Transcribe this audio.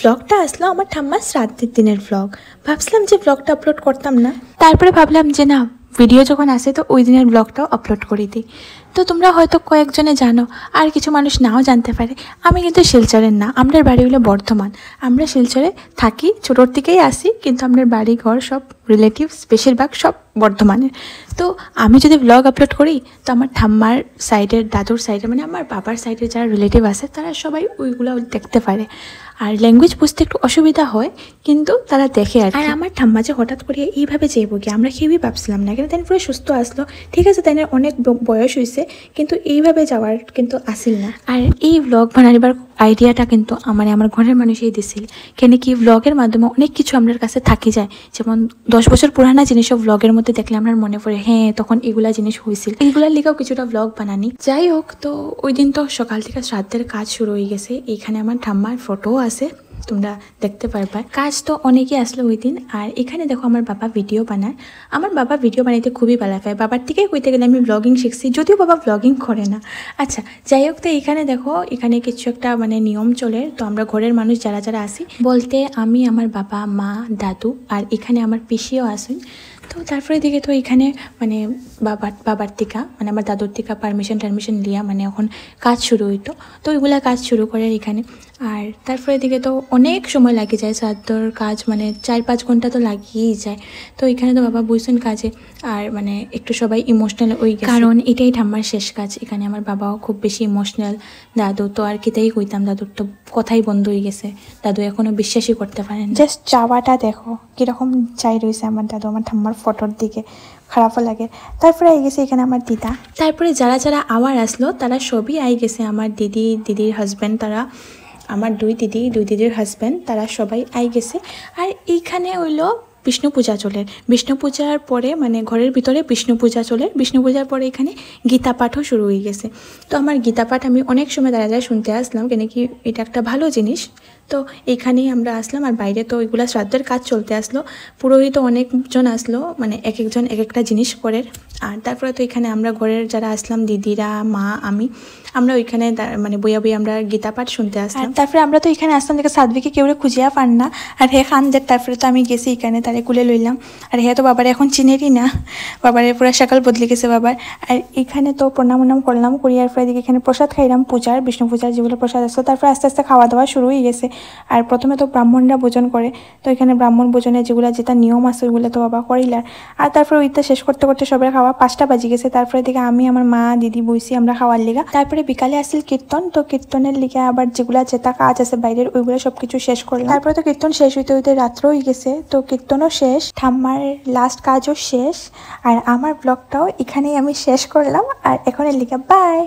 ব্লগটা আসলো আমার ঠাম্মার শ্রাদ্ধের দিনের ব্লগ। ভাবছিলাম যে ব্লগটা আপলোড করতাম না, তারপরে ভাবলাম যে না, ভিডিও যখন আসে তো ওই দিনের ব্লগটাও আপলোড করে দিই। তো তোমরা হয়তো কয়েকজনে জানো, আর কিছু মানুষ নাও জানতে পারে, আমি কিন্তু শিলচরের না, আমাদের বাড়ি হলো বর্ধমান। আমরা শিলচরে থাকি, ছোটোর থেকেই আসি, কিন্তু আমাদের বাড়ি ঘর সব রিলেটিভস বেশিরভাগ সব বর্ধমানের। তো আমি যদি ব্লগ আপলোড করি তো আমার ঠাম্মার সাইডের, দাদুর সাইডের, মানে আমার বাবার সাইডের যারা রিলেটিভ আছে তারা সবাই ওইগুলো দেখতে পারে। আর ল্যাঙ্গুয়েজ বুঝতে একটু অসুবিধা হয়, কিন্তু তারা দেখে। আর আমার ঠাম্মা যে হঠাৎ করে এইভাবে যাইব কি, আমরা কেউই ভাবছিলাম না, কিন্তু তাই পুরো সুস্থ আসলো। ঠিক আছে, তাই অনেক বয়স হয়েছে, কিন্তু এইভাবে যাওয়ার কিন্তু আসিল না। আর এই ব্লগ বানাবার আইডিয়াটা কিন্তু আমার ঘরের মানুষই দিছিল, কেন কি ব্লগের মাধ্যমে অনেক কিছু আমাদের কাছে থাকি যায়। যেমন 10 বছর পুরানা জিনিসও ব্লগের মধ্যে দেখলে আমার মনে পড়ে, হ্যাঁ তখন এগুলা জিনিস হয়েছিল, এইগুলার লিগেও কিছুটা ব্লগ বানানি। যাই হোক, তো ওই দিন তো সকাল থেকে শ্রাদ্ধের কাজ শুরু হয়ে গেছে। এইখানে আমার ঠাম্মার ফটো আছে, তোমরা দেখতে পারবা। কাজ তো অনেকেই আসলো ওই দিন। আর এখানে দেখো আমার বাবা ভিডিও বানায়। আমার বাবা ভিডিও বানাইতে খুবই ভালো পায়। বাবার থেকেই কইতে গেলে আমি ব্লগিং শিখছি, যদিও বাবা ব্লগিং করে না। আচ্ছা যাই হোক, তো এখানে দেখো, এখানে কিছু একটা মানে নিয়ম চলে। তো আমরা ঘরের মানুষ যারা যারা আসি, বলতে আমি, আমার বাবা, মা, দাদু, আর এখানে আমার পিসিও আসুন। তো তারপরে দিকে তো এখানে মানে বাবার টিকা, মানে আমার দাদুর টিকা পারমিশন লিয়া মানে এখন কাজ শুরু হইতো। তো ওইগুলা কাজ শুরু করে এখানে। আর তারপরে দিকে তো অনেক সময় লাগে যায় শ্রাদ্ধর কাজ, মানে 4-5 ঘন্টা তো লাগিয়েই যায়। তো এখানে তো বাবা বইছেন কাজে, আর মানে একটু সবাই ইমোশনাল হয়ে গেছে, কারণ এটাই ঠাম্মার শেষ কাজ। এখানে আমার বাবাও খুব বেশি ইমোশনাল। দাদু তো আর কিতাই কইতাম, দাদুর তো কথাই বন্ধ হয়ে গেছে, দাদু এখনো বিশ্বাসই করতে পারেন। জাস্ট চাওয়াটা দেখো কিরকম চাই রয়েছে আমার দাদু আমার ঠাম্মার ফটোর দিকে, খারাপও লাগে। তারপরে আই গেছে এখানে আমার দিদা। তারপরে যারা যারা আবার আসলো তারা সবই আই গেছে। আমার দিদির হাজব্যান্ড, তারা আমার দুই দিদির হাজব্যান্ড, তারা সবাই আই গেছে। আর এইখানে হইলো বিষ্ণু পূজা চলে। বিষ্ণু পূজার পরে মানে ঘরের ভিতরে বিষ্ণু পূজা চলে। বিষ্ণু পূজার পরে এখানে গীতা পাঠও শুরু হয়ে গেছে। তো আমার গীতা পাঠ আমি অনেক সময় দাঁড়ায় শুনতে আসলাম, কেন কি এটা একটা ভালো জিনিস। তো এইখানেই আমরা আসলাম। আর বাইরে তো ওইগুলা শ্রাদ্ধের কাজ চলতে আসলো, পুরোহিত অনেকজন আসলো, মানে এক একজন এক একটা জিনিস করে। আর তারপরে তো এখানে আমরা ঘরের যারা আসলাম, দিদিরা, মা, আমরা ওইখানে মানে বইয়া আমরা গীতা পাঠ শুনতে আসলাম। তারপরে আমরা তো এখানে আসলাম দেখে সাধ্বীকে কেউ খুঁজিয়া পান না। আর হে খানদের তারপরে তো আমি গেছি এখানে, তারে কুলে লইলাম। আর হে তো বাবার এখন চিনেরই না, বাবারে পুরো সকাল বদলে গেছে বাবার। আর এখানে তো প্রণাম করলাম, করিয়ার পরে দিকে এখানে প্রসাদ খাইলাম, পূজার বিষ্ণু পূজার যেগুলো প্রসাদ আসতো। তারপরে আস্তে আস্তে খাওয়া দাওয়া শুরু হয়ে গেছে। আর প্রথমে তো ব্রাহ্মণরা ভোজন করে, তো এখানে ব্রাহ্মণ ভোজনের যেটা নিয়ম আছে ওইগুলো তো বাবা করিলার। আর তারপরে ওইটা শেষ করতে করতে সবাই খাওয়া 5টা বাজে গেছে। তারপরে দিকে আমি, আমার মা, দিদি বইছি আমরা খাওয়ার লিগা। তারপরে বিকালে আসছিল কীর্তন, তো কীর্তনের লিগে আবার যেটা কাজ আছে বাইরের ওইগুলো সবকিছু শেষ করলাম। তারপরে তো কীর্তন শেষ হইতে হইতে রাত্র হয়ে গেছে, তো কীর্তনও শেষ, ঠাম্মার লাস্ট কাজও শেষ। আর আমার ব্লগটাও এখানেই আমি শেষ করলাম। আর এখনের লিগা বাই।